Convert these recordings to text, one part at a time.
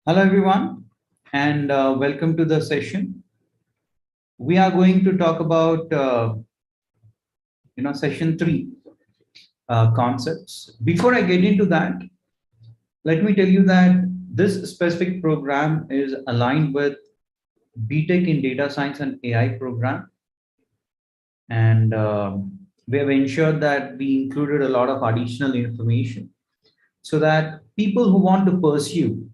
Hello everyone, and welcome to the session. We are going to talk about session 3 concepts. Before I get into that, let me tell you that this specific program is aligned with BTech in Data Science and AI program, and we have ensured that we included a lot of additional information so that people who want to pursue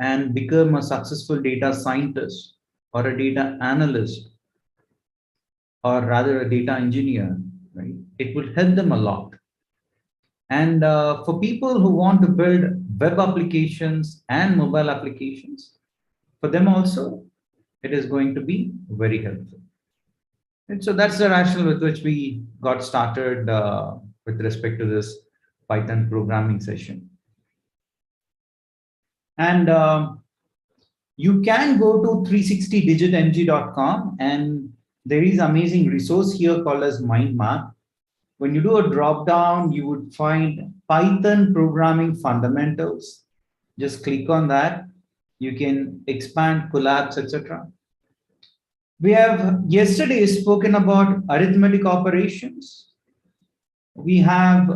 and become a successful data scientist or a data analyst or rather a data engineer, right? It would help them a lot. And for people who want to build web applications and mobile applications, for them also, it is going to be very helpful. And so that's the rationale with which we got started with respect to this Python programming session. And you can go to 360digitmg.com and there is amazing resource here called as mind map. When you do a drop down, you would find Python programming fundamentals. Just click on that. You can expand, collapse, etc. We have yesterday spoken about arithmetic operations. We have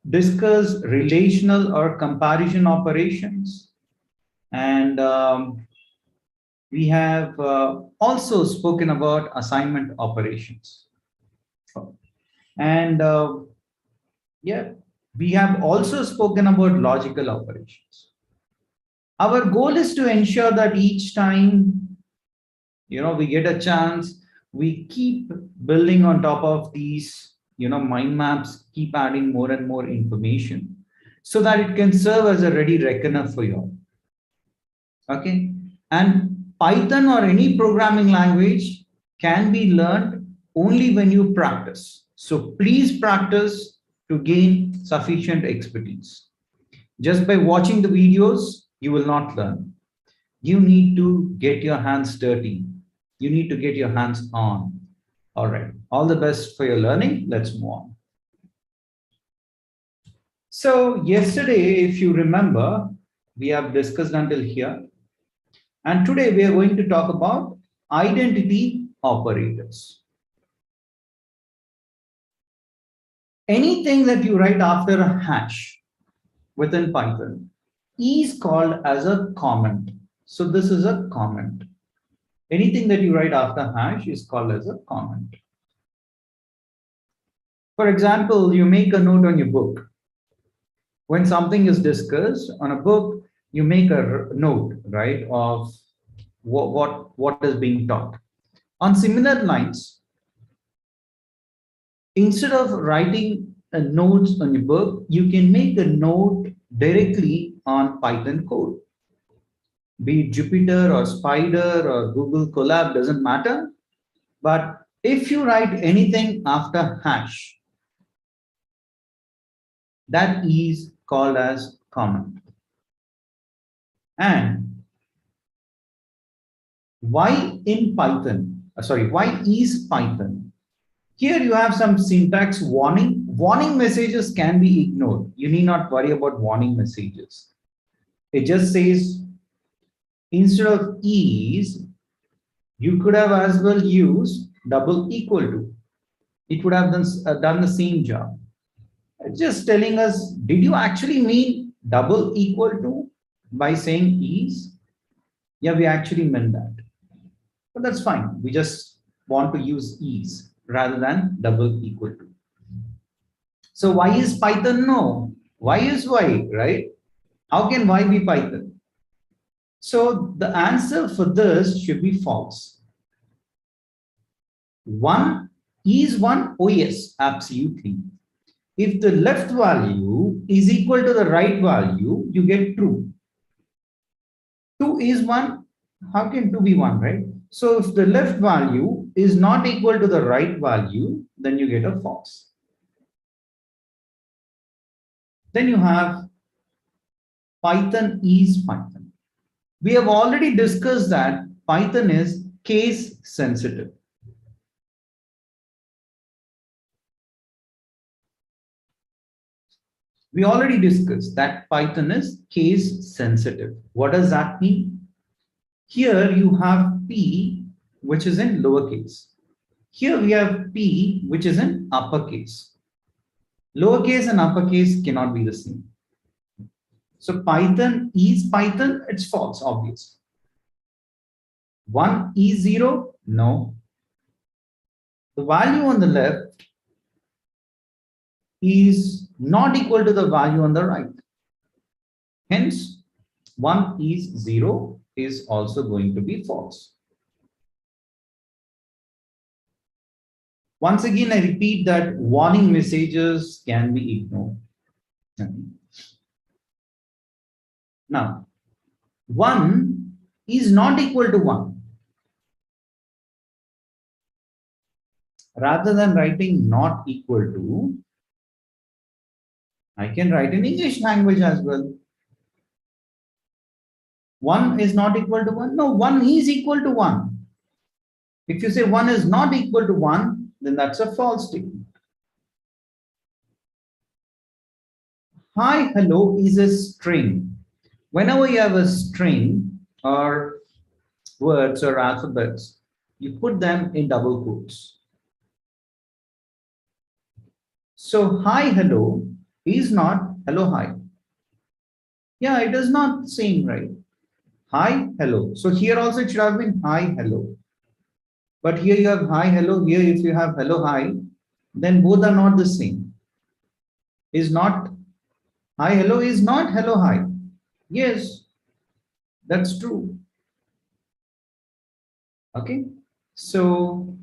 discussed relational or comparison operations. And we have also spoken about assignment operations. And yeah, we have also spoken about logical operations. Our goal is to ensure that each time, we get a chance, we keep building on top of these, mind maps, keep adding more and more information so that it can serve as a ready reckoner for you all. Okay. And Python or any programming language can be learned only when you practice. So please practice to gain sufficient expertise. Just by watching the videos, you will not learn. You need to get your hands dirty. You need to get your hands on. All right. All the best for your learning. Let's move on. So yesterday, if you remember, we have discussed until here. And today we are going to talk about identity operators. Anything that you write after a hash within Python is called as a comment. So this is a comment. Anything that you write after hash is called as a comment. For example, you make a note on your book. When something is discussed on a book, you make a note, right, of what is being taught. On similar lines, instead of writing a notes on your book, you can make a note directly on Python code. Be it Jupyter or Spider or Google Colab, doesn't matter. But if you write anything after hash, that is called as comment. And why in Python? Why is Python? Here you have some syntax warning. Warning messages can be ignored. You need not worry about warning messages. It just says, instead of is, you could have as well used double equal to. It would have done the same job. It's just telling us, did you actually mean double equal to by saying is? Yeah, we actually meant that. But that's fine. We just want to use is rather than double equal to. So why is Python no? Why is y, right? How can y be Python? So the answer for this should be false. 1 is 1? Oh yes, absolutely. If the left value is equal to the right value, you get true. 2 is 1. How can 2 be 1, right? So if the left value is not equal to the right value, then you get a false. Then you have Python is Python. We have already discussed that Python is case sensitive. We already discussed that Python is case sensitive. What does that mean? Here you have P, which is in lowercase. Here we have P, which is in uppercase. Lowercase and uppercase cannot be the same. So Python is Python, it's false, obviously. 1 is 0? No. The value on the left is not equal to the value on the right. Hence, 1 is 0 is also going to be false. Once again, I repeat that warning messages can be ignored. Now, 1 is not equal to 1. Rather than writing not equal to, I can write in English language as well. 1 is not equal to 1. No, 1 is equal to 1. If you say 1 is not equal to 1, then that's a false statement. Hi, hello is a string. Whenever you have a string or words or alphabets, you put them in double quotes. So hi, hello is not hello, hi. Yeah, it is not same, right? Hi, hello. So here also it should have been hi, hello. But here you have hi, hello. Here if you have hello, hi, then both are not the same. Is not hi, hello is not hello, hi. Yes, that's true. Okay. So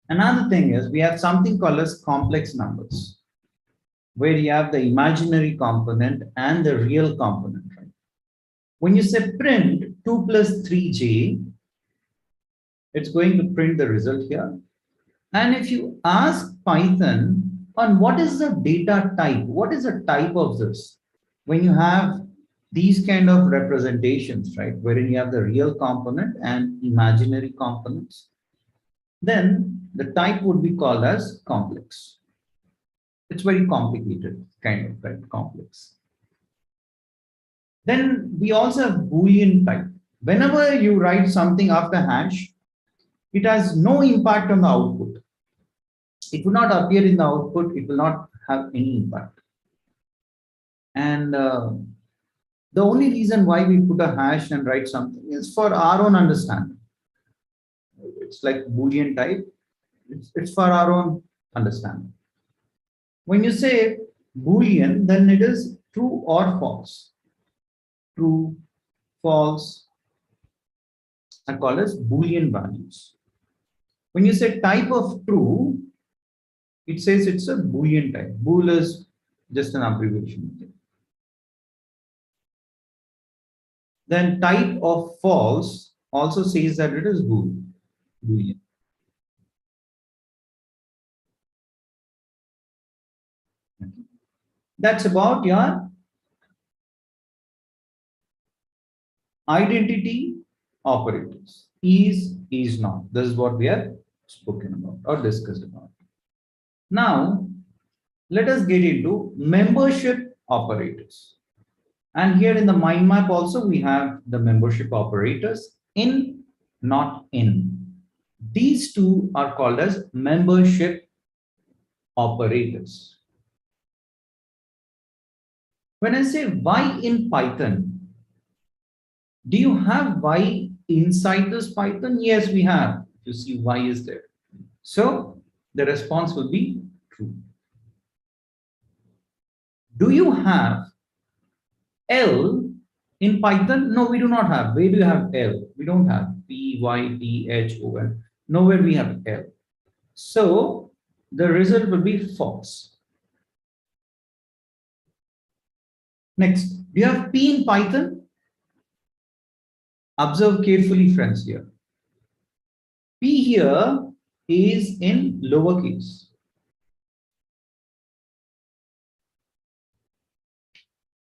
another thing is we have something called as complex numbers, where you have the imaginary component and the real component. Right? When you say print 2 plus 3j, it's going to print the result here. And if you ask Python on what is the data type, what is the type of this? When you have these kind of representations, right, wherein you have the real component and imaginary components, then the type would be called as complex. It's very complicated, kind of right, complex. Then we also have Boolean type. Whenever you write something after hash, it has no impact on the output. It will not appear in the output. It will not have any impact. And the only reason why we put a hash and write something is for our own understanding. It's like Boolean type. It's for our own understanding. When you say Boolean, then it is true or false. True, false, are called as Boolean values. When you say type of true, it says it's a Boolean type. Bool is just an abbreviation. Then type of false also says that it is Boolean. That's about your identity operators. Is not. This is what we have spoken about or discussed about. Now, let us get into membership operators. And here in the mind map also we have the membership operators in, not in. These two are called as membership operators. When I say why in Python, do you have why inside this Python? Yes, we have. You see why is there. So the response will be true. Do you have L in Python? No, we do not have. Where do you have L? We don't have P, Y, T, H, O, L. Nowhere we have L. So the result will be false. Next, do you have P in Python? Observe carefully, friends, here. P here is in lowercase.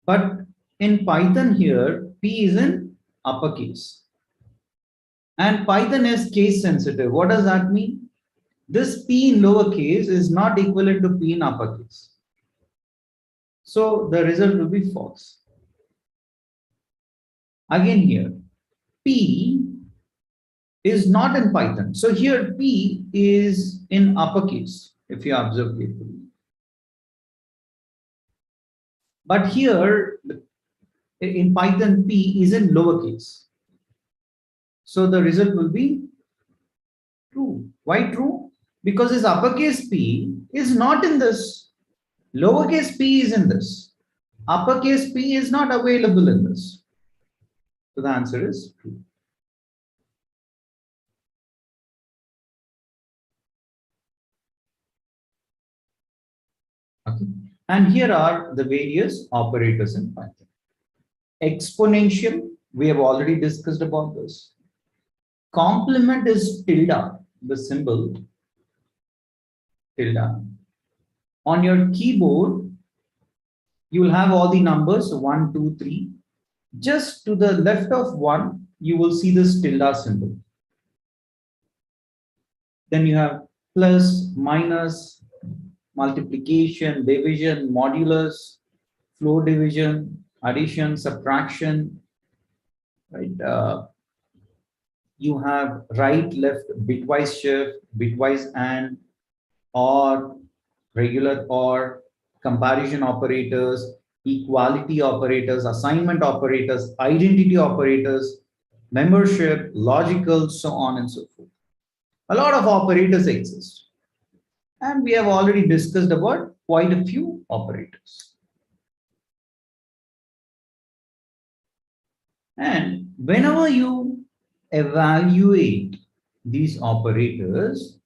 But in Python here, P is in uppercase. And Python is case sensitive. What does that mean? This P in lowercase is not equivalent to P in uppercase. So the result will be false. Again here, P is not in Python. So here P is in uppercase, if you observe carefully. But here in Python, P is in lowercase. So the result will be true. Why true? Because this uppercase P is not in this. Lowercase p is in this. Uppercase P is not available in this. So the answer is true. Okay. And here are the various operators in Python. Exponential, we have already discussed about this. Complement is tilde, the symbol tilde. On your keyboard, you will have all the numbers 1, 2, 3. Just to the left of 1, you will see this tilde symbol. Then you have plus, minus, multiplication, division, modulus, floor division, addition, subtraction, right? You have right, left, bitwise shift, bitwise and, or, regular or, comparison operators, equality operators, assignment operators, identity operators, membership, logical, so on and so forth. A lot of operators exist. And we have already discussed about quite a few operators. And whenever you evaluate these operators,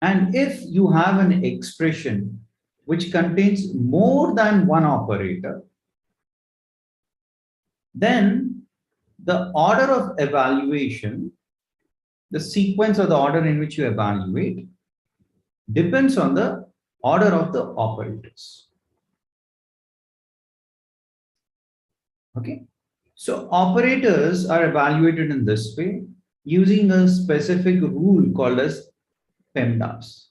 and if you have an expression which contains more than one operator, then the order of evaluation, the sequence or the order in which you evaluate, depends on the order of the operators. Okay. So operators are evaluated in this way using a specific rule called as PEMDAS,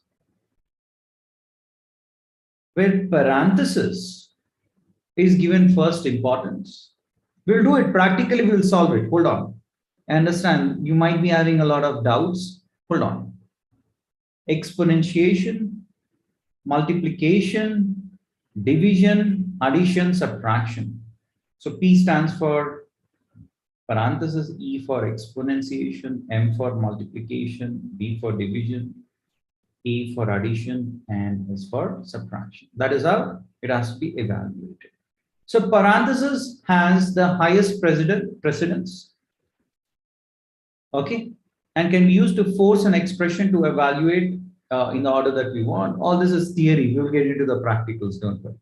where parenthesis is given first importance. We'll do it practically, we'll solve it. Hold on. I understand you might be having a lot of doubts. Hold on. Exponentiation, multiplication, division, addition, subtraction. So P stands for parenthesis, E for exponentiation, M for multiplication, D for division, A for addition, and S for subtraction. That is how it has to be evaluated. So parenthesis has the highest precedence, okay, and can be used to force an expression to evaluate in the order that we want. All this is theory. We'll get into the practicals, don't worry.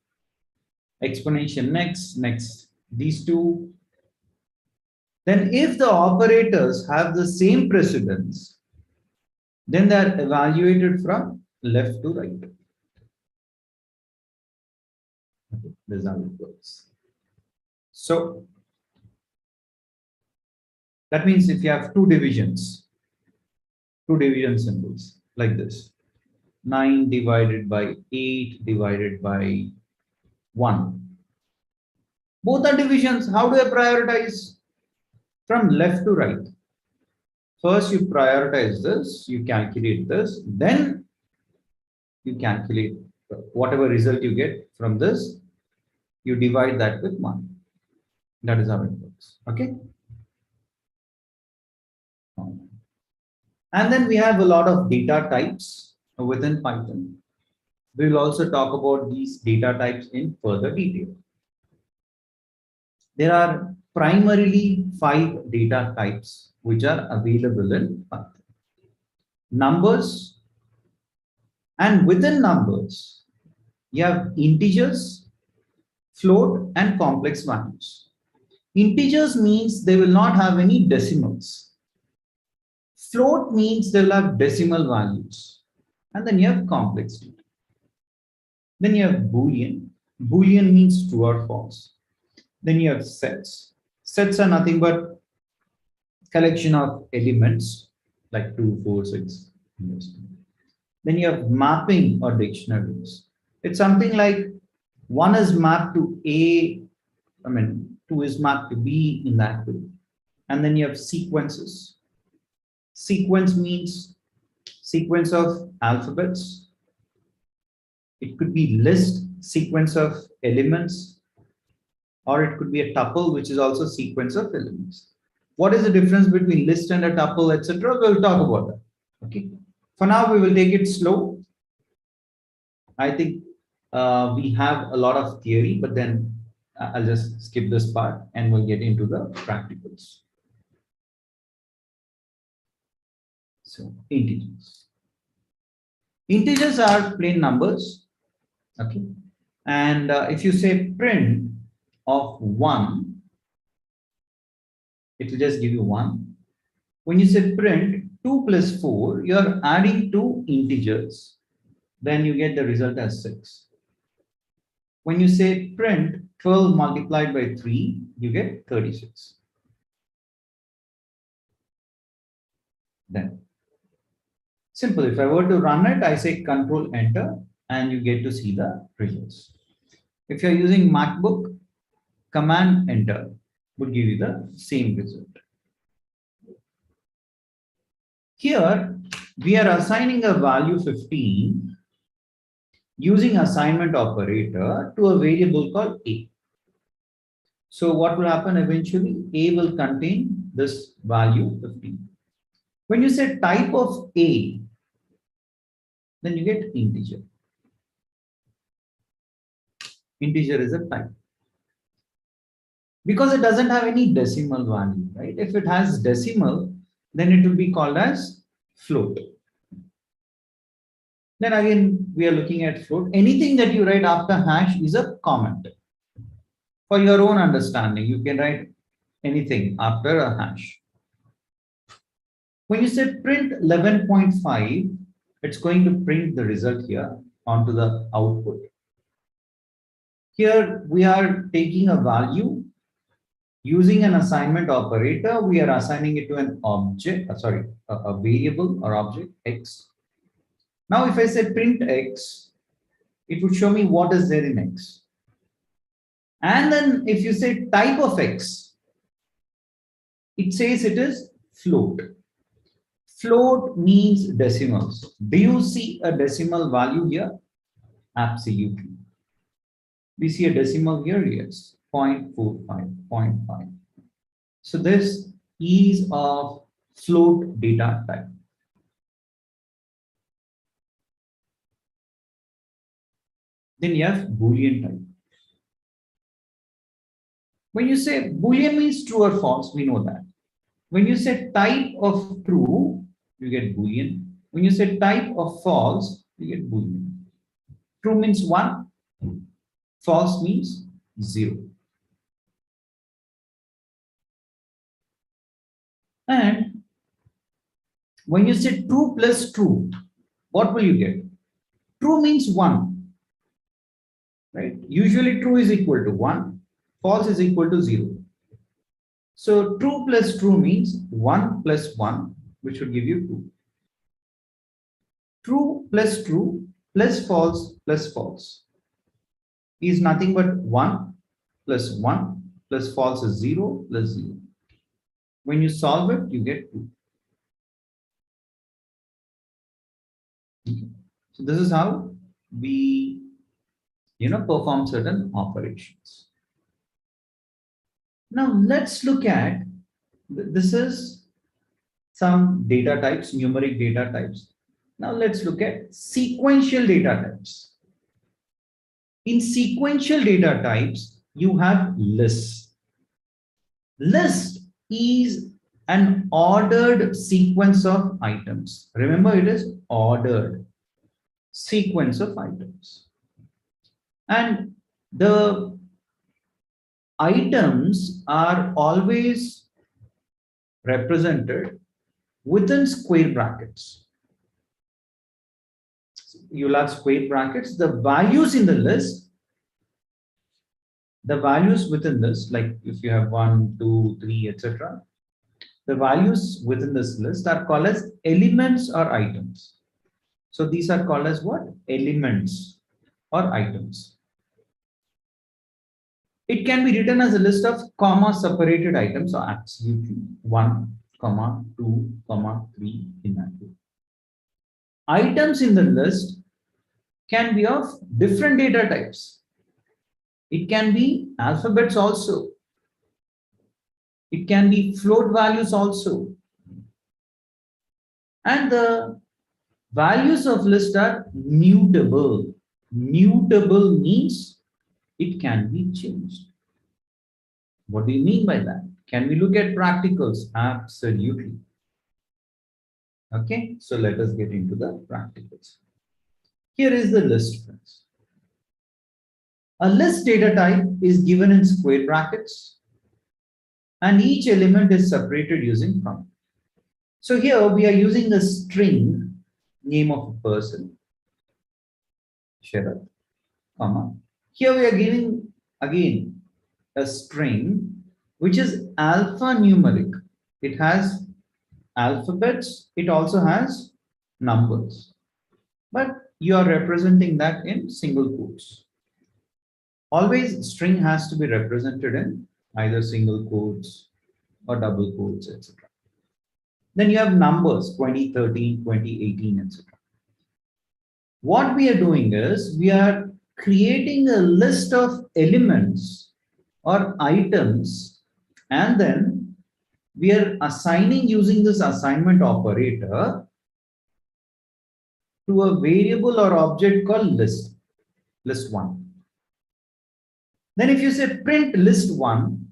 Exponential next, these two. Then if the operators have the same precedence, then they are evaluated from left to right. Okay, this is how it works. So that means if you have two division symbols like this, 9 divided by 8 divided by 1. Both are divisions. How do I prioritize? From left to right. First, you prioritize this, you calculate this, then you calculate whatever result you get from this, you divide that with 1. That is how it works. Okay. And then we have a lot of data types within Python. We will also talk about these data types in further detail. There are primarily 5 data types which are available in Python. Numbers, and within numbers, you have integers, float, and complex values. Integers means they will not have any decimals. Float means they will have decimal values. And then you have complex data. Then you have Boolean. Boolean means true or false. Then you have sets. Sets are nothing but collection of elements like 2, 4, 6. Then you have mapping or dictionaries. It's something like 1 is mapped to A, 2 is mapped to B in that way. And then you have sequences. Sequence means sequence of alphabets. It could be list, sequence of elements, or it could be a tuple, which is also sequence of elements. What is the difference between list and a tuple, etc.? We'll talk about that. Okay. For now, we will take it slow. I think we have a lot of theory, but then I'll just skip this part and we'll get into the practicals. So integers. Integers are plain numbers. Okay. And if you say print of 1, it will just give you 1. When you say print 2 plus 4, you're adding 2 integers. Then you get the result as 6. When you say print 12 multiplied by 3, you get 36. Then simple. If I were to run it, I say Control Enter, and you get to see the results. If you're using MacBook, Command Enter would give you the same result. Here, we are assigning a value 15 using assignment operator to a variable called A. So what will happen eventually? A will contain this value 15. When you say type of A, then you get integer. Integer is a type. Because it doesn't have any decimal value, right? If it has decimal, then it will be called as float. Then again, we are looking at float. Anything that you write after hash is a comment. For your own understanding, you can write anything after a hash. When you say print 11.5, it's going to print the result here onto the output. Here we are taking a value using an assignment operator. We are assigning it to an object, a variable or object X. Now, if I say print X, it would show me what is there in X. And then if you say type of X, it says it is float. Float means decimals. Do you see a decimal value here? Absolutely. We see a decimal here, yes, 0.45, 0.5. So this is of float data type. Then you have Boolean type. When you say Boolean means true or false, we know that. When you say type of true, you get Boolean. When you say type of false, you get Boolean. True means 1, false means 0. And when you say true plus true, what will you get? True means 1, right? Usually true is equal to 1, false is equal to 0. So true plus true means 1 plus 1, which will give you 2. True plus false is nothing but 1 plus 1 plus false is 0 plus 0. When you solve it, you get 2. Okay. So this is how we perform certain operations. Now let's look at, this is some data types, numeric data types. Now let's look at sequential data types. In sequential data types, you have lists. List is an ordered sequence of items. Remember, it is ordered sequence of items. And the items are always represented within square brackets. You'll have square brackets. The values in the list, the values within this, like if you have 1, 2, 3, etc., the values within this list are called as elements or items. So these are called as what? Elements or items. It can be written as a list of comma separated items, so absolutely 1, comma 2, comma 3 in that way. Items in the list can be of different data types. It can be alphabets also. It can be float values also. And the values of list are mutable. Mutable means it can be changed. What do you mean by that? Can we look at practicals? Absolutely. Okay, so let us get into the practicals. Here is the list, friends. A list data type is given in square brackets, and each element is separated using comma. So here we are using the string name of a person, Sharath, comma. Here we are giving again a string which is alphanumeric. It has alphabets, it also has numbers, but you are representing that in single quotes. Always string has to be represented in either single quotes or double quotes, etc. Then you have numbers 2013, 2018, etc. What we are doing is we are creating a list of elements or items, and then we are assigning using this assignment operator to a variable or object called list, list1. Then if you say print list1,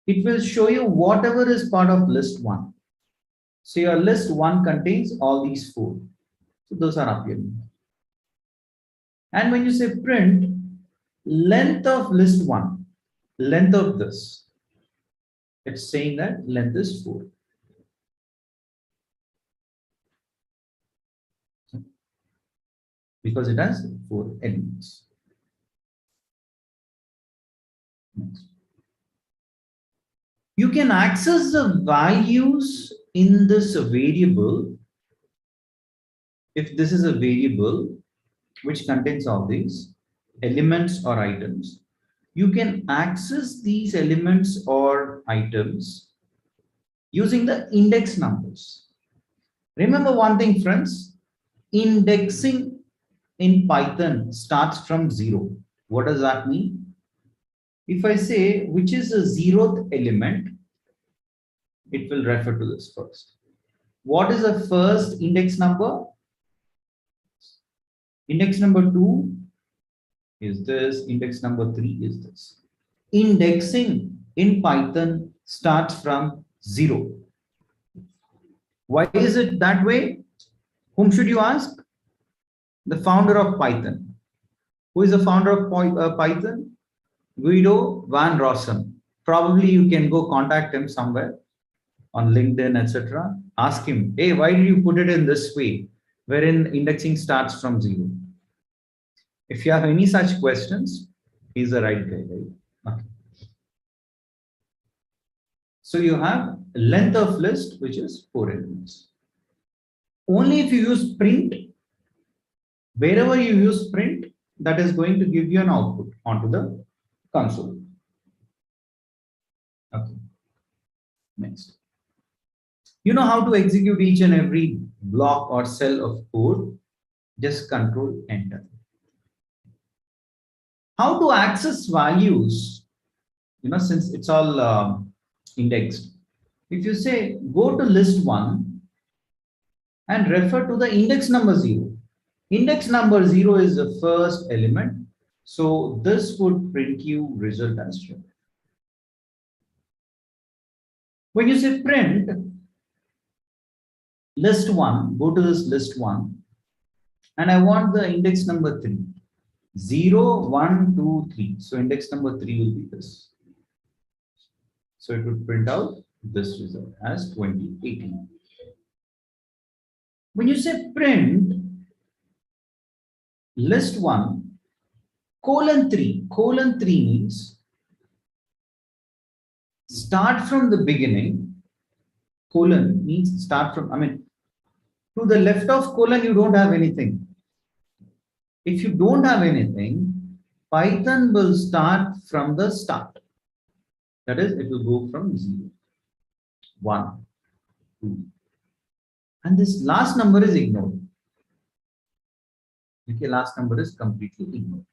it will show you whatever is part of list1. So your list1 contains all these 4. So those are appearing. And when you say print length of list1, length of this, it's saying that length is 4. Because it has 4 elements. Next. You can access the values in this variable. If this is a variable which contains all these elements or items, you can access these elements or items using the index numbers. Remember one thing, friends, indexing in Python starts from 0. What does that mean? If I say which is the 0th element, it will refer to this first. What is the first index number? Index number 2 is this, index number 3 is this. Indexing in Python starts from 0. Why is it that way? Whom should you ask? The founder of Python. Who is the founder of Python? Guido van Rossum. Probably you can go contact him somewhere on LinkedIn, etc. Ask him, hey, why did you put it in this way, wherein indexing starts from 0? If you have any such questions, he's the right guy, right? Okay. So you have length of list, which is 4 elements. Only if you use print, wherever you use print, that is going to give you an output onto the console. Okay. Next. You know how to execute each and every block or cell of code? Just control enter. How to access values? You know, since it's all indexed. If you say go to list1 and refer to the index number 0. Index number 0 is the first element. So this would print you result as shown. When you say print list1, go to this list1, and I want the index number 3. 0, 1, 2, 3. So index number 3 will be this. So it would print out this result as 2018. When you say print list1 :3, :3 means start from the beginning. Colon means start from, to the left of colon, you don't have anything. If you don't have anything, Python will start from the start. That is, it will go from 0, 1, 2. And this last number is ignored. Okay, last number is completely ignored.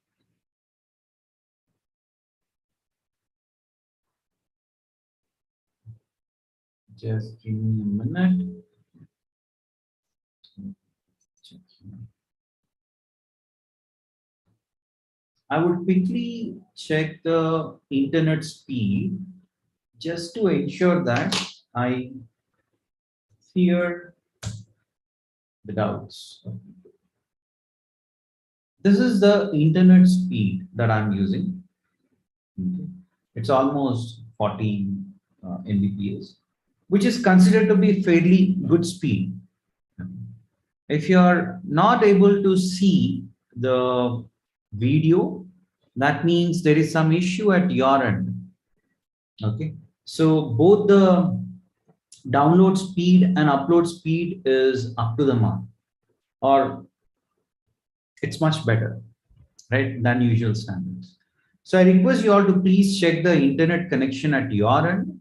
Just give me a minute. I would quickly check the internet speed just to ensure that I clear the doubts. This is the internet speed that I'm using. Okay. It's almost 40 Mbps, which is considered to be fairly good speed. If you are not able to see the video, that means there is some issue at your end. Okay, so both the download speed and upload speed is up to the mark, or it's much better, right, than usual standards. So I request you all to please check the internet connection at your end,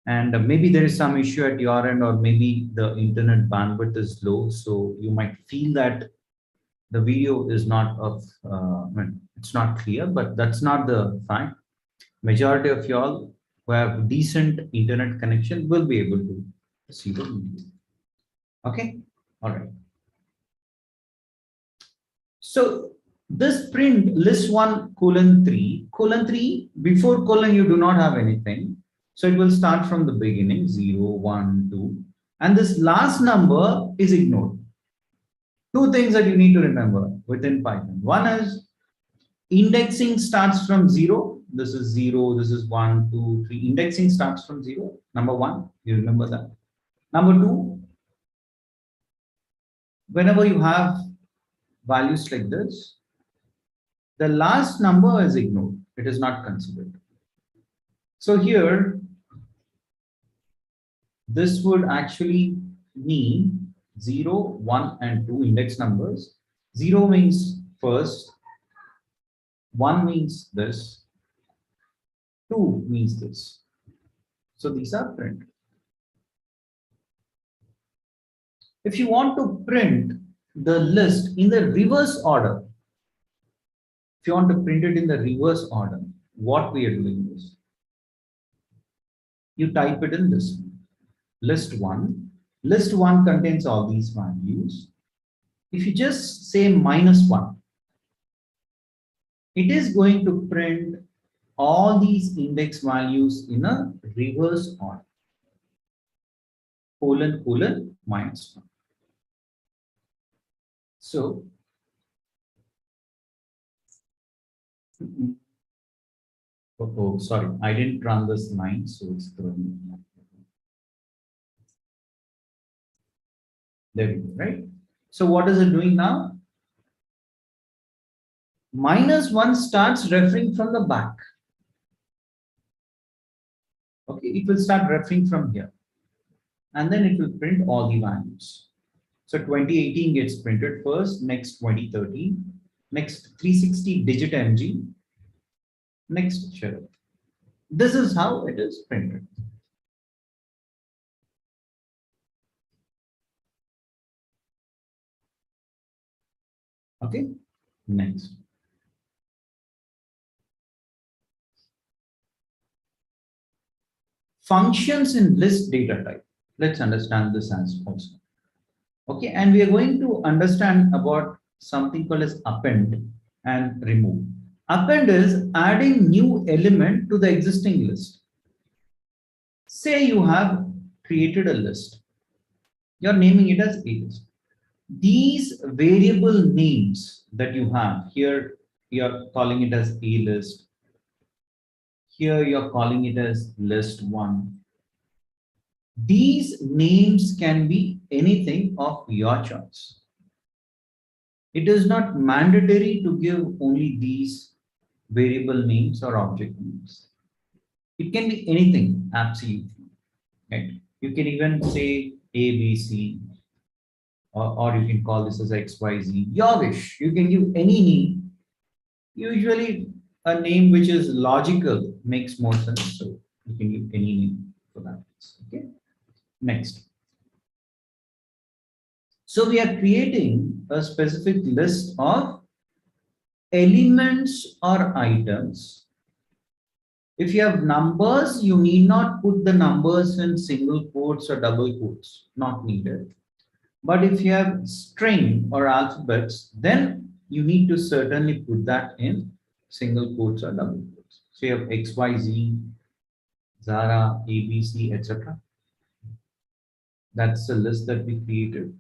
and maybe there is some issue at your end, or maybe the internet bandwidth is low, so you might feel that the video is not of it's not clear, but that's not the fact. Majority of y'all who have decent internet connection will be able to see the video. Okay, all right. So this print list1 colon 3 before colon you do not have anything, so it will start from the beginning 0, 1, 2, and this last number is ignored. Two things that you need to remember within Python. One is indexing starts from 0. This is 0, this is 1, 2, 3. Indexing starts from 0. Number 1, you remember that. Number 2, whenever you have values like this, the last number is ignored. It is not considered. So here, this would actually mean 0, 1, and 2 index numbers. 0 means first, 1 means this, 2 means this. So these are print. If you want to print the list in the reverse order, if you want to print it in the reverse order, what we are doing is, you type it in this one. List 1. List 1 contains all these values. If you just say -1, it is going to print all these index values in a reverse order. Colon, colon, -1. So, oh, sorry, I didn't run this line, so it's throwing. There we go, right? So what is it doing now? -1 starts referring from the back. Okay, it will start referring from here. And then it will print all the values. So 2018 gets printed first, next 2013, next 360 digit MG, next sheriff. This is how it is printed. Okay, next. Functions in list data type. Let's understand this as also. Okay, and we are going to understand about something called as append and remove. Append is adding new element to the existing list. Say you have created a list. You're naming it as a list. These variable names that you have here, you're calling it as a list. Here you're calling it as list 1. These names can be anything of your choice. It is not mandatory to give only these variable names or object names. It can be anything, absolutely. Right? You can even say A, B, C, or you can call this as X, Y, Z. Your wish. You can give any name Usually a name which is logical makes more sense. So you can use any name for that. Okay. Next. So we are creating a specific list of elements or items. If you have numbers, you need not put the numbers in single quotes or double quotes, not needed. But if you have string or alphabets, then you need to certainly put that in single quotes or double quotes. So you have X, Y, Z, Zara, ABC, etc. That's the list that we created.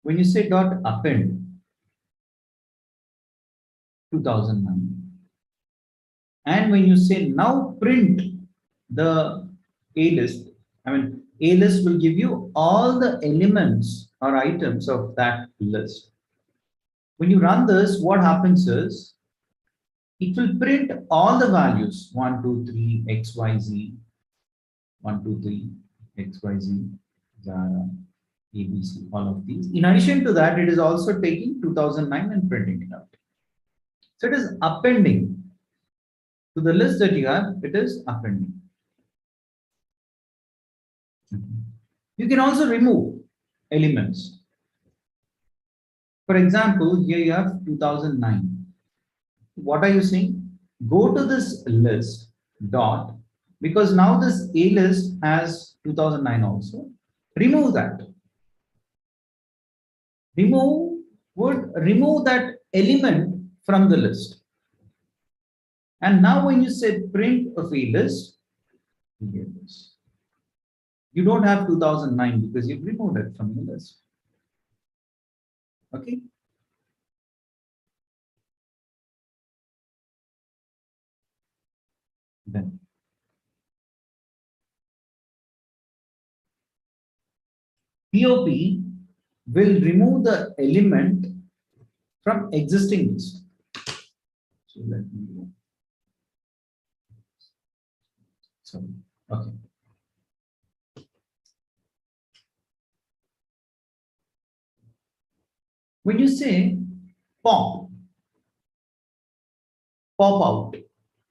When you say dot append 2009, and when you say now print the A list, I mean, A list will give you all the elements or items of that list. When you run this, what happens is it will print all the values 1, 2, 3, X, Y, Z, 1, 2, 3, X, Y, Z, Zara, ABC, all of these. In addition to that, it is also taking 2009 and printing it out. So it is appending to the list that you have, it is appending. You can also remove elements. For example, here you have 2009. What are you saying? Go to this list dot, because now this A list has 2009 also. Remove that. Would remove that element from the list. And now when you say print of a list, you get this. You don't have 2009 because you've removed it from the list. Okay. Then POP will remove the element from existing list. So let me go. So, okay. When you say pop out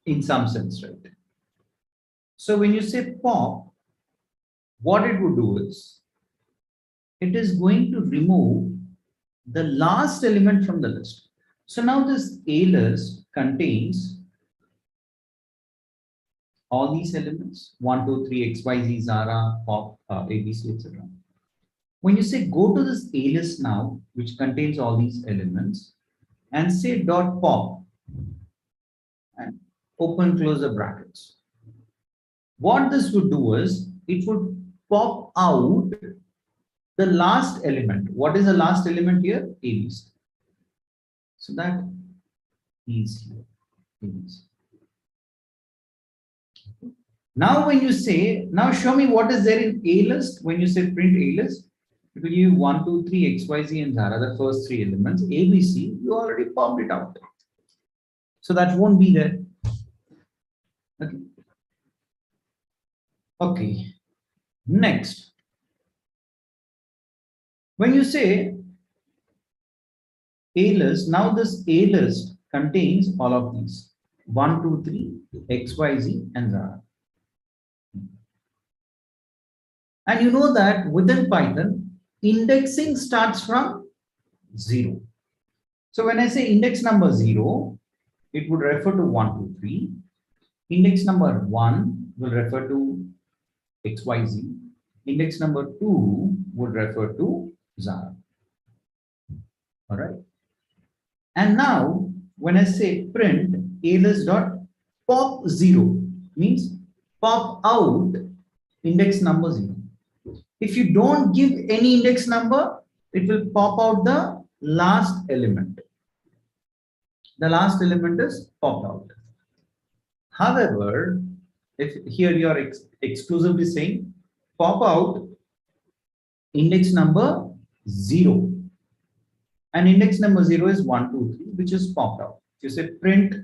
in some sense, right? So when you say pop, what it would do is it is going to remove the last element from the list. So now this A list contains all these elements 1, 2, 3, X, Y, Z, Zara, pop, ABC, etc. When you say go to this A list now, which contains all these elements, and say dot pop and open close the brackets. What this would do is it would pop out the last element. What is the last element here? ABC. So that is here. ABC. Now when you say, now show me what is there in A list. When you say print A list, it will give you 1, 2, 3, X, Y, Z, and Zara, the first three elements. ABC, you already popped it out. So that won't be there. Okay. Okay. Next. When you say A list, now this A list contains all of these 1, 2, 3, X, Y, Z, and Zara. And you know that within Python, indexing starts from 0. So when I say index number 0, it would refer to 1, 2, 3. Index number 1 will refer to X, Y, Z. Index number 2 would refer to Zara. All right. And now when I say print A list dot pop 0 means pop out index number 0. If you don't give any index number, it will pop out the last element. The last element is popped out. However, if here you are exclusively saying pop out index number 0, and index number 0 is 1, 2, 3, which is popped out. If you say print,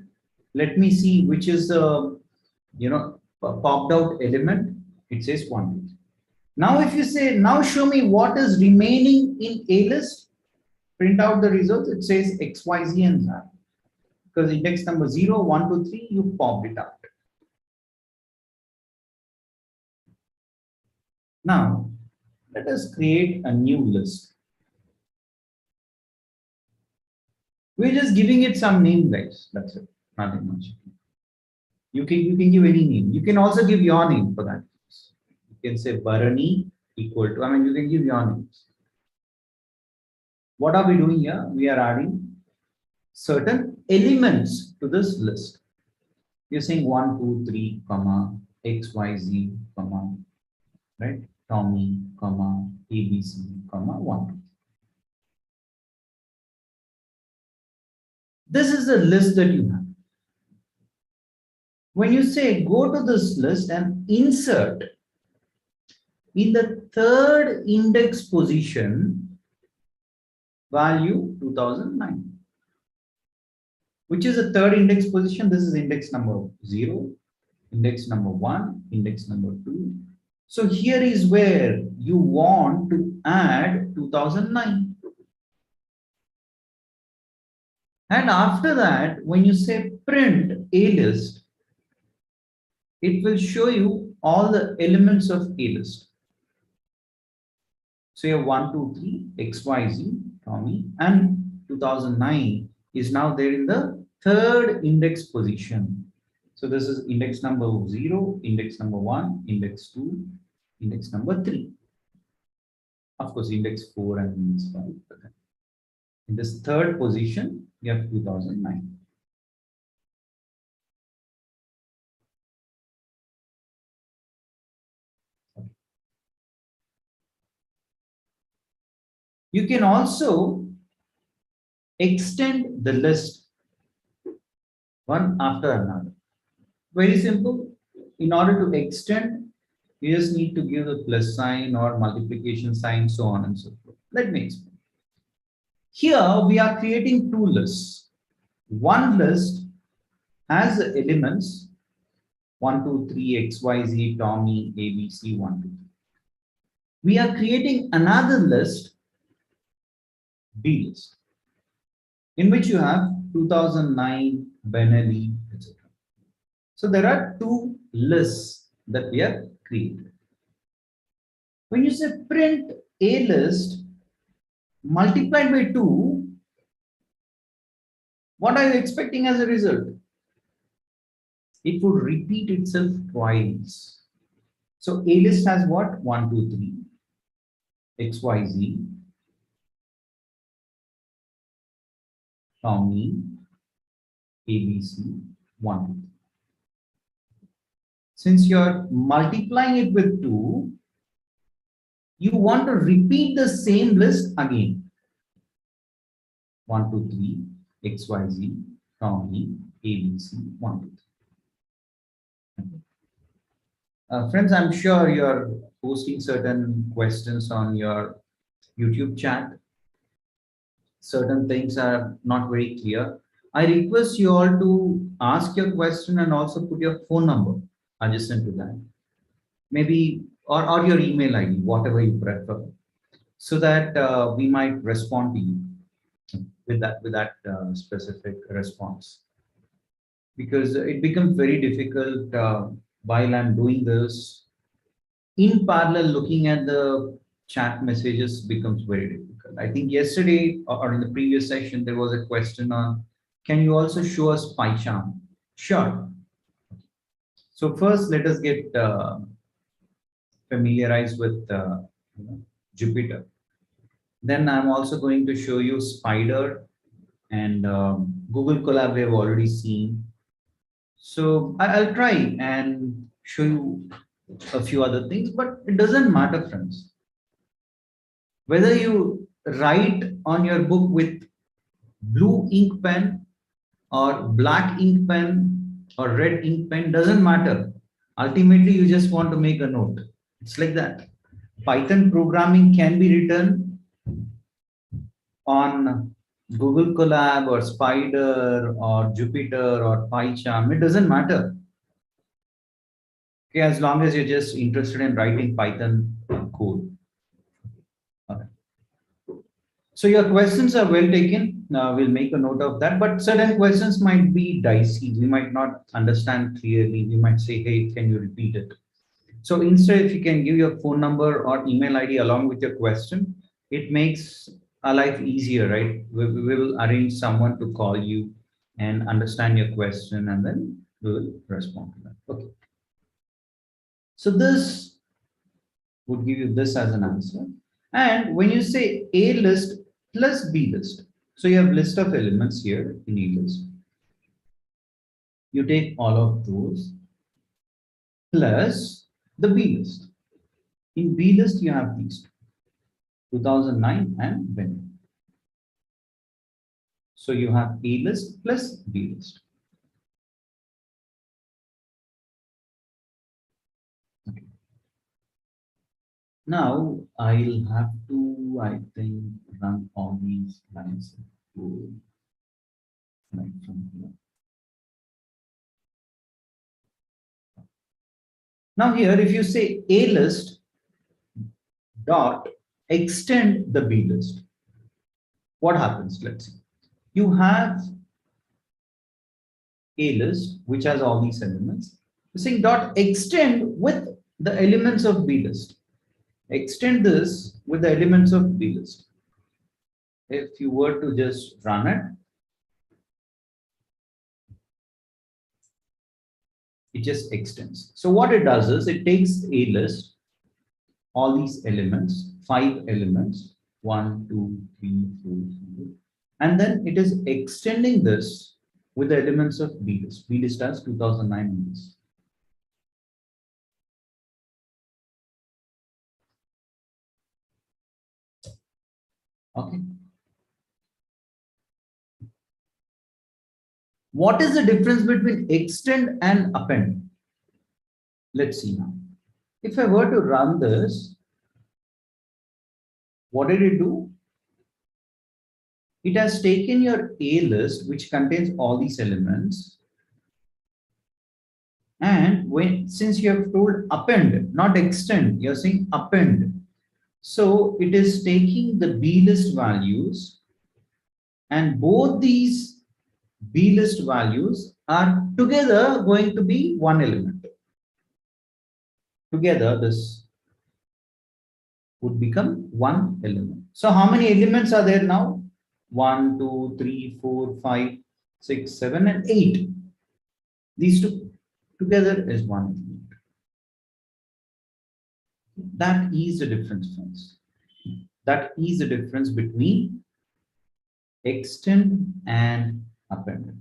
let me see which is the popped out element, it says 1, 2, 3. Now if you say now show me what is remaining in A list, print out the results, it says X, Y, Z and Z. Because index number 0, 1, 2, 3, you popped it out. Now, let us create a new list. We're just giving it some name, guys. That's it. Nothing much. You can give any name. You can also give your name for that. You can say Bharani equal to, you can give your names. What are we doing here? We are adding certain elements to this list. You're saying 1, 2, 3, comma, X, Y, Z, comma, right? Tommy, comma, ABC, comma, 1. This is the list that you have. When you say go to this list and insert in the third index position value 2009, which is the third index position. This is index number 0, index number 1, index number 2. So here is where you want to add 2009. And after that, when you say print a list, it will show you all the elements of a list. So you have 1, 2, 3, X, Y, Z, Tommy, and 2009 is now there in the third index position. So this is index number 0, index number 1, index 2, index number 3. Of course, index 4 and index 5. In this third position, you have 2009. You can also extend the list one after another. Very simple. In order to extend, you just need to give the plus sign or multiplication sign, so on and so forth. Let me explain. Here we are creating two lists. One list has the elements 1, 2, 3, X, Y, Z, Tommy, ABC, 1, 2, 3. We are creating another list, B list, in which you have 2009, Benelli, etc. So there are two lists that we are creating. When you say print a list multiplied by 2, what are you expecting as a result? It would repeat itself twice. So a list has what? 1, 2, 3, X, Y, Z, Tommy, ABC, 1, 2, 3. Since you're multiplying it with 2, you want to repeat the same list again. 1, 2, 3, X, Y, Z, Tommy, ABC, 1, 2, 3. Friends, I'm sure you're posting certain questions on your YouTube chat. Certain things are not very clear. I request you all to ask your question and also put your phone number adjacent to that. Maybe, or your email ID, whatever you prefer, so that we might respond to you with that specific response. Because it becomes very difficult while I'm doing this. In parallel, looking at the chat messages becomes very difficult. I think yesterday or in the previous session, there was a question on, can you also show us PyCharm? Sure. So first, let us get familiarized with Jupyter. Then I'm also going to show you Spider and Google Colab we have already seen. So I'll try and show you a few other things, but it doesn't matter, friends. Whether you write on your book with blue ink pen or black ink pen or red ink pen, doesn't matter. Ultimately, you just want to make a note. It's like that. Python programming can be written on Google Colab or Spider or Jupyter or PyCharm. It doesn't matter. Okay, as long as you're just interested in writing Python code. Okay. So your questions are well taken. We'll make a note of that. But certain questions might be dicey. We might not understand clearly. We might say, hey, can you repeat it? So instead, if you can give your phone number or email ID along with your question, it makes our life easier, right? We will arrange someone to call you and understand your question, and then we will respond to that. Okay. So this would give you this as an answer. And when you say A list plus B list, so you have list of elements here in A list. You take all of those plus the B list. In B list, you have these two, 2009 and when. So you have A list plus B list. Okay. Now I'll have to, I think, run all these lines right from here. Now here, if you say A list dot extend the B list, what happens? Let's see. You have A list, which has all these elements. You're saying dot extend with the elements of B list. Extend this with the elements of B list. If you were to just run it, it just extends. So what it does is it takes A list, all these elements, 5 elements, 1, 2, 3, 4, 5, and then it is extending this with the elements of B list. B list has 2009 in this. Okay. What is the difference between extend and append? Let's see now. If I were to run this, what did it do? It has taken your A list, which contains all these elements. And since you have told append, not extend, you're saying append. So it is taking the B list values, and both these B list values are together going to be one element. Together, this would become one element. So how many elements are there now? 1, 2, 3, 4, 5, 6, 7, and 8. These two together is one element. That is the difference, friends. That is the difference between extend and append.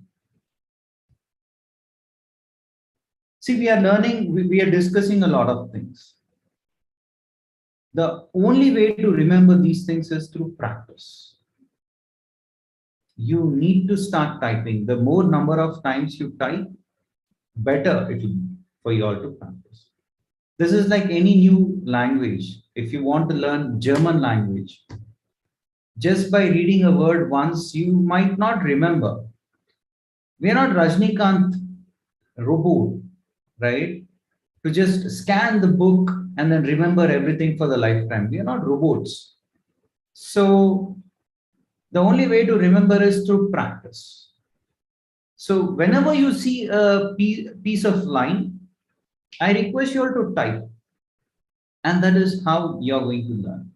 See, we are learning, we are discussing a lot of things. The only way to remember these things is through practice. You need to start typing. The more number of times you type, better it will be for you all to practice. This is like any new language. If you want to learn German language, just by reading a word once, you might not remember. We are not Rajnikant robot, right? To just scan the book and then remember everything for the lifetime. We are not robots. So the only way to remember is through practice. So whenever you see a piece of line, I request you all to type. And that is how you're going to learn.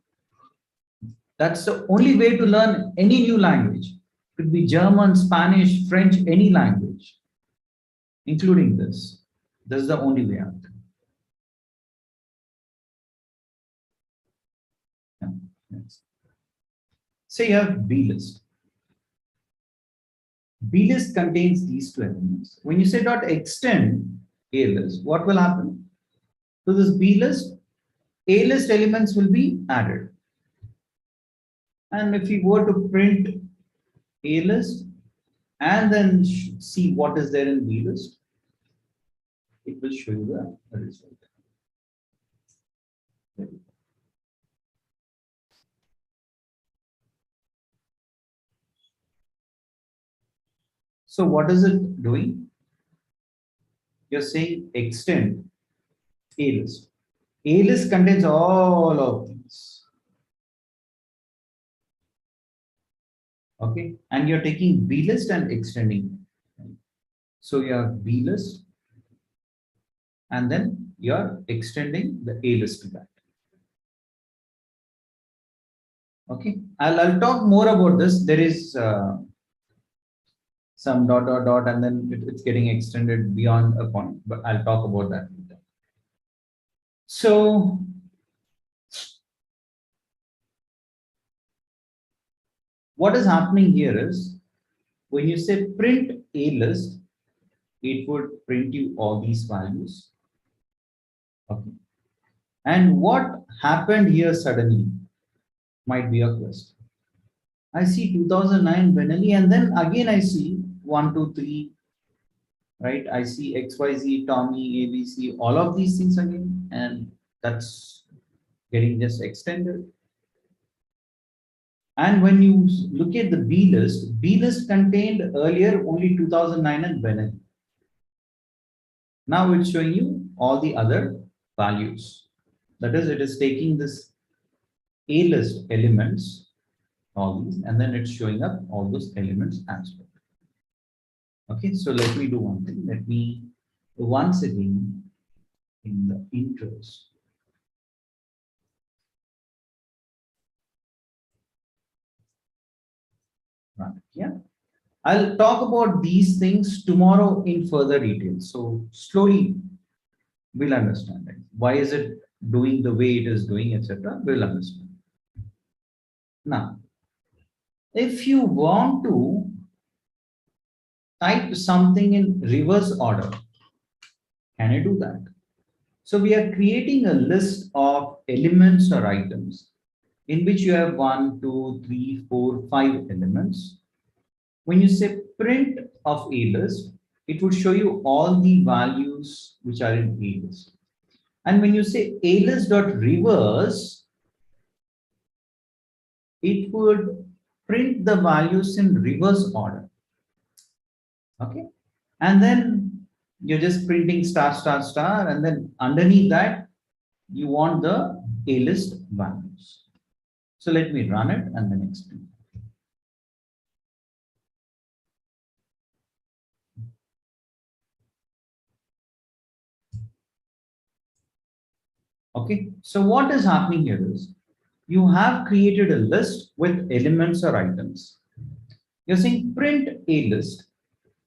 That's the only way to learn any new language. It could be German, Spanish, French, any language, including this. This is the only way out. Yes. Say you have B list. B list contains these two elements. When you say dot extend A list, what will happen? To this B list, A list elements will be added. And if you were to print A list and then see what is there in B list, it will show you the result. So what is it doing? You're saying extend A list. A list contains all of these. Okay, and you're taking B list and extending. So you have B list, and then you're extending the A list to that. Okay, I'll talk more about this. There is some dot dot dot, and then it's getting extended beyond a point, but I'll talk about that later. So what is happening here is when you say print A list, it would print you all these values. Okay. And what happened here suddenly might be a question. I see 2009 Benelli, and then again I see 1, 2, 3, right? I see XYZ, Tommy, ABC, all of these things again, and that's getting just extended. And when you look at the B list contained earlier only 2009 and Benelli. Now it's showing you all the other values. That is, it is taking this A list elements, all these, and then it's showing up all those elements as well. Okay, so let me do one thing. Let me once again in the intros. Right, yeah. I'll talk about these things tomorrow in further detail. So slowly we'll understand it. Why is it doing the way it is doing, etc. We'll understand. Now, if you want to type something in reverse order, can you do that? So we are creating a list of elements or items in which you have 1, 2, 3, 4, 5 elements. When you say print of A list, it would show you all the values which are in A list. And when you say A list dot reverse, it would print the values in reverse order. Okay. And then you're just printing star, star, star, and then underneath that, you want the A list values. So let me run it and then explain. Okay, so what is happening here is you have created a list with elements or items. You're saying print A list,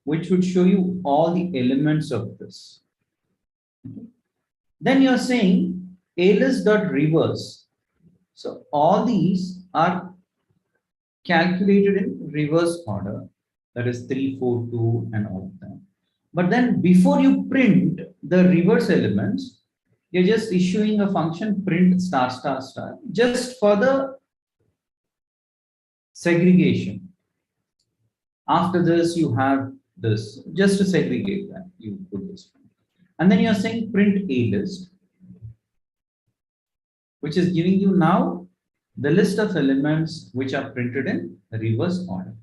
which would show you all the elements of this. Okay. Then you're saying A list dot reverse. So all these are calculated in reverse order, that is 3, 4, 2, and all of them. But then before you print the reverse elements, you're just issuing a function print star star star just for the segregation. After this, you have this just to segregate that. You put this, and then you're saying print A list, which is giving you now the list of elements which are printed in reverse order.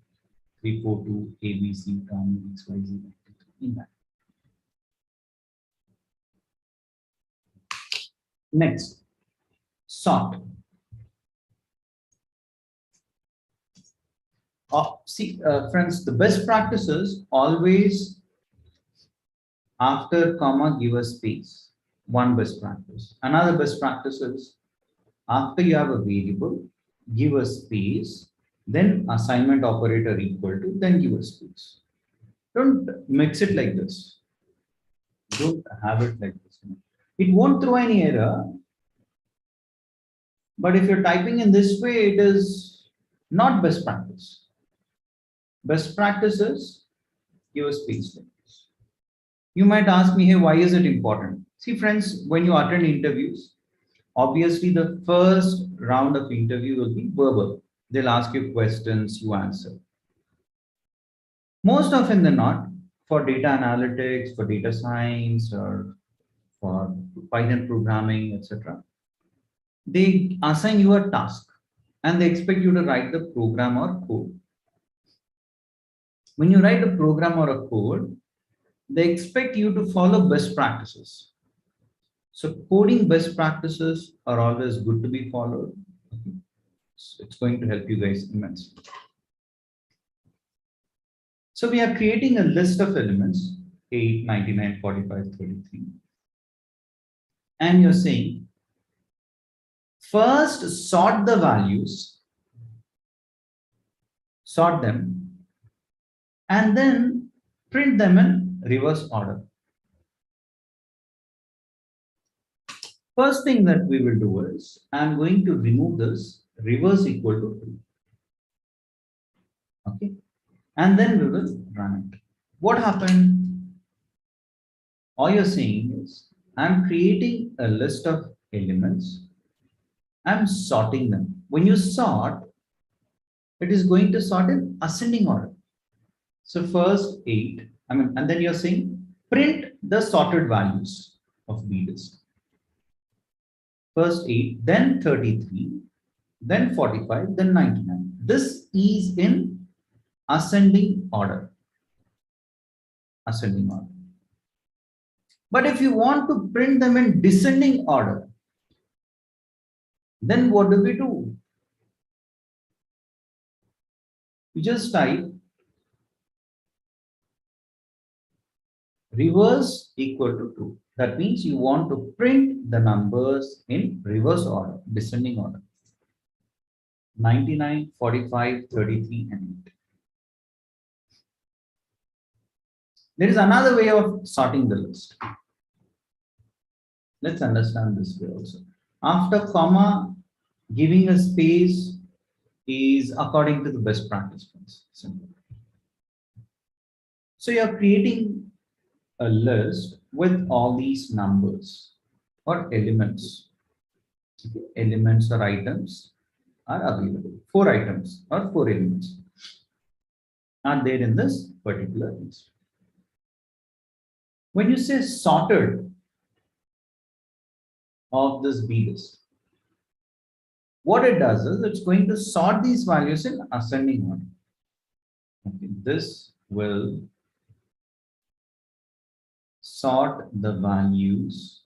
3, 4, 2, A, B, C, Tom, X, Y, Z, in that. Next, sort. See, friends, the best practice is always after comma give a space. One best practice. Another best practice is after you have a variable, give a space, then assignment operator equal to, then give a space. Don't mix it like this. Don't have it like this. It won't throw any error. But if you're typing in this way, it is not best practice. Best practice is give a space like this. You might ask me, hey, why is it important? See, friends, when you attend interviews, obviously the first round of interview will be verbal. They'll ask you questions, you answer. Most often than not, for data analytics, for data science, or for Python programming, etc., they assign you a task and they expect you to write the program or code. When you write a program or a code, they expect you to follow best practices. So coding best practices are always good to be followed. It's going to help you guys immensely. So we are creating a list of elements 8, 99, 45, 33. And you're saying first sort the values, sort them, and then print them in reverse order. First thing that we will do is I'm going to remove this reverse equal to 2. Okay. And then we will run it. What happened? All you're saying is I'm creating a list of elements. I'm sorting them. When you sort, it is going to sort in ascending order. So first 8, and then you're saying print the sorted values of B list. First 8, then 33, then 45, then 99. This is in ascending order. Ascending order. But if you want to print them in descending order, then what do we do? You just type reverse equal to 2. That means you want to print the numbers in reverse order, descending order. 99, 45, 33, and 8. There is another way of sorting the list. Let's understand this way also. After comma, giving a space is according to the best practice. Simple. So you're creating a list with all these numbers or elements. Okay. Elements or items are available. 4 items or 4 elements are there in this particular list. When you say sorted of this B list, what it does is it's going to sort these values in ascending order. Okay. This will sort the values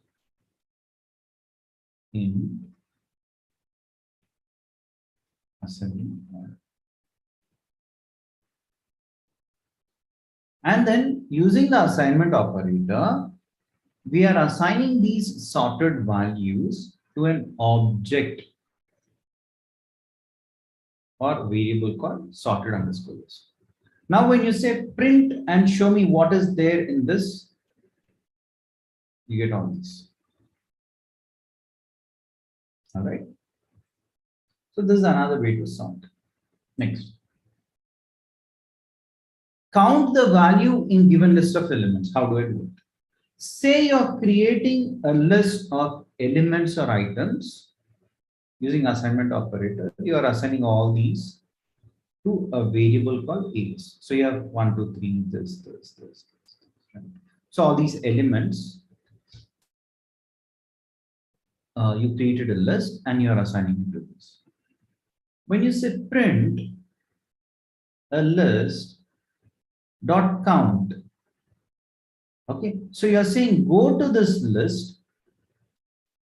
in ascending order. And then using the assignment operator, we are assigning these sorted values to an object or variable called sorted underscore list. Now, when you say print and show me what is there in this, you get all this. All right. So this is another way to sort. Next. Count the value in given list of elements. How do I do it? Say you're creating a list of elements or items using assignment operator. You are assigning all these to a variable called a's. So you have 1, 2, 3, this. Right? So all these elements, you created a list and you are assigning it to this. When you say print a list dot count, okay, so you are saying go to this list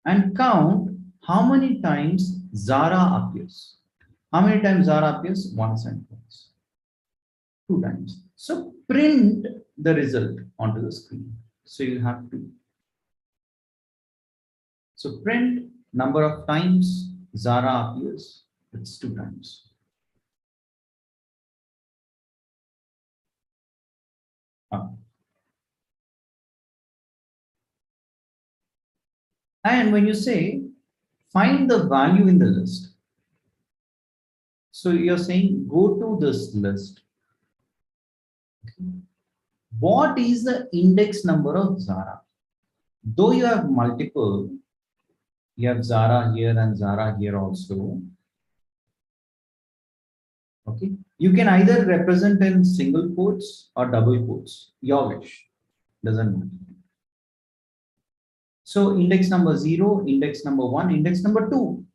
and count how many times Zara appears. How many times Zara appears? Once and twice. 2 times. So print the result onto the screen. So you have to. So print number of times Zara appears. It's 2 times. And when you say find the value in the list, so you're saying go to this list. What is the index number of Zara? Though you have multiple, you have Zara here and Zara here also. Okay, you can either represent in single quotes or double quotes, your wish, doesn't matter. So index number 0, index number 1, index number 2.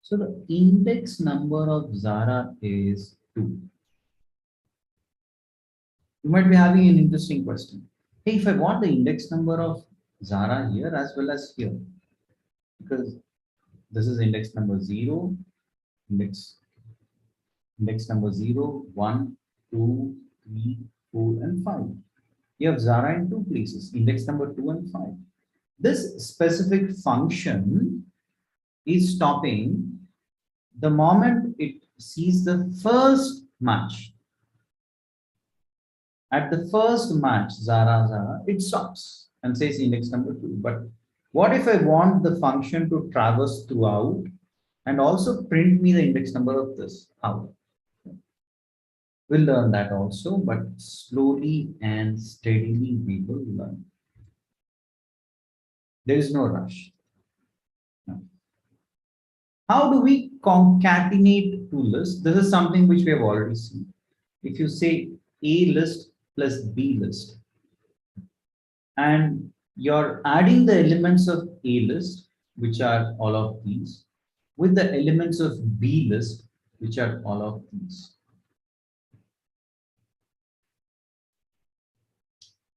So the index number of Zara is 2. You might be having an interesting question. Hey, if I want the index number of Zara here as well as here, because this is index number 0, index number 0, 1, 2, 3, 4, and 5. You have Zara in two places, index number 2 and 5. This specific function is stopping the moment it sees the first match. At the first match, Zara, it stops and says index number 2. But what if I want the function to traverse throughout and also print me the index number of this? How? We'll learn that also, but slowly and steadily we will learn. There is no rush. No. How do we concatenate two lists? This is something which we have already seen. If you say A list plus B list, and you're adding the elements of A list, which are all of these, with the elements of B list, which are all of these.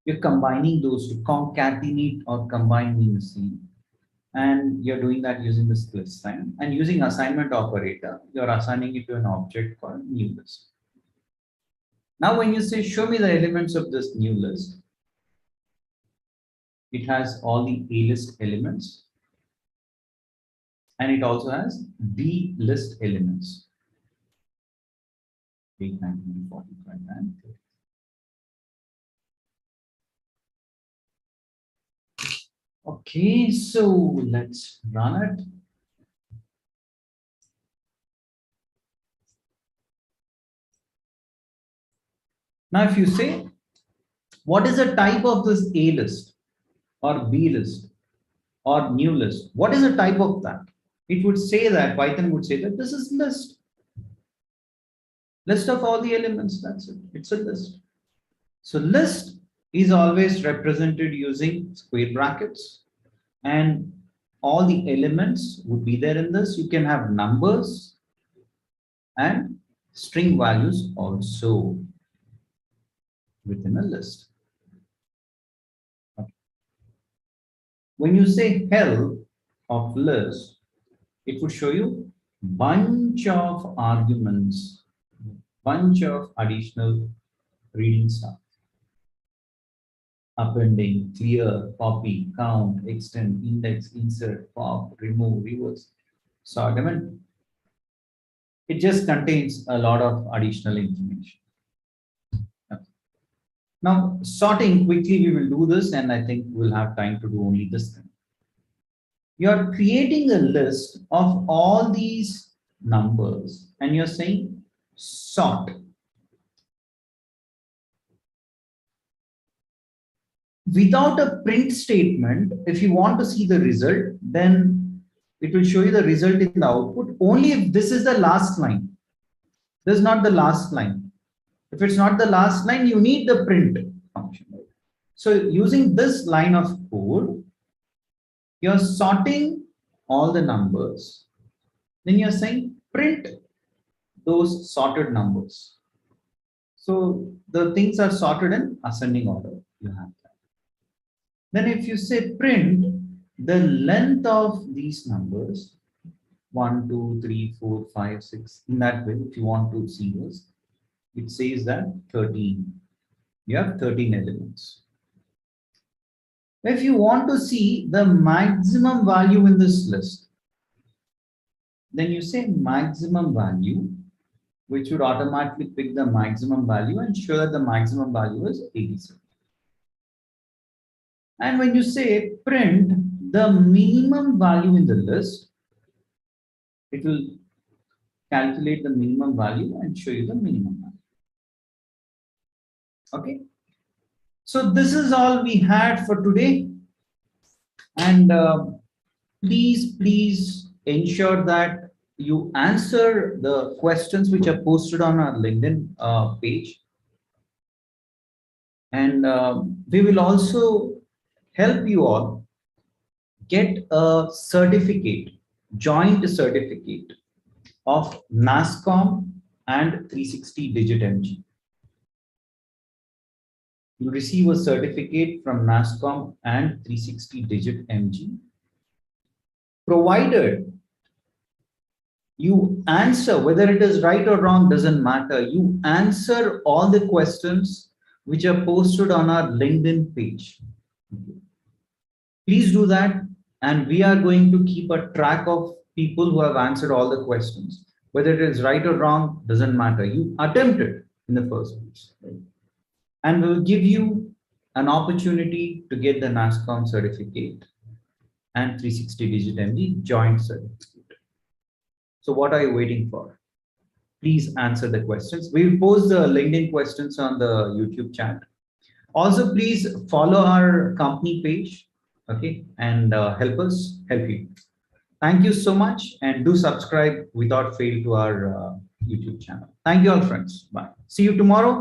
You're combining those to concatenate or combine mean the same. And you're doing that using the split sign. And using assignment operator, you're assigning it to an object called new list. Now, when you say, show me the elements of this new list, it has all the A list elements. And it also has B list elements. 8, 19, 45, and 30. Okay, so let's run it. Now, if you say, what is the type of this A list or B list or new list? What is the type of that? It would say that, Python would say that this is list. List of all the elements, that's it. It's a list. So list is always represented using square brackets, and all the elements would be there in this. You can have numbers and string values also within a list. Okay. When you say help of list, it would show you bunch of arguments, bunch of additional reading stuff. Appending, clear, copy, count, extend, index, insert, pop, remove, reverse, sort. I mean, it just contains a lot of additional information. Okay. Now, sorting quickly, we will do this, and I think we'll have time to do only this thing. You're creating a list of all these numbers, and you're saying sort. Without a print statement, if you want to see the result, then it will show you the result in the output only if this is the last line. This is not the last line. If it's not the last line, you need the print function. So using this line of code, you're sorting all the numbers. Then you're saying print those sorted numbers. So the things are sorted in ascending order. You have that. Then if you say print the length of these numbers, 1, 2, 3, 4, 5, 6, in that way, if you want to see this, it says that 13. You have 13 elements. If you want to see the maximum value in this list, then you say maximum value, which would automatically pick the maximum value and show that the maximum value is 87. And when you say print the minimum value in the list, it will calculate the minimum value and show you the minimum value. Okay. So this is all we had for today. And please ensure that you answer the questions which are posted on our LinkedIn page. And we will also help you all get a certificate, joint certificate of NASCOM and 360 digit MG. You receive a certificate from NASCOM and 360 digit MG, provided You answer, whether it is right or wrong, doesn't matter. You answer all the questions which are posted on our LinkedIn page. Please do that. And we are going to keep a track of people who have answered all the questions. Whether it is right or wrong, doesn't matter. You attempted in the first place. Right? And we'll give you an opportunity to get the NASCOM certificate and 360-digit MD joint certificate. So what are you waiting for? Please answer the questions. We'll post the LinkedIn questions on the YouTube chat. Also, please follow our company page, okay, and help you. Thank you so much, and do subscribe without fail to our YouTube channel. Thank you all, friends. Bye. See you tomorrow.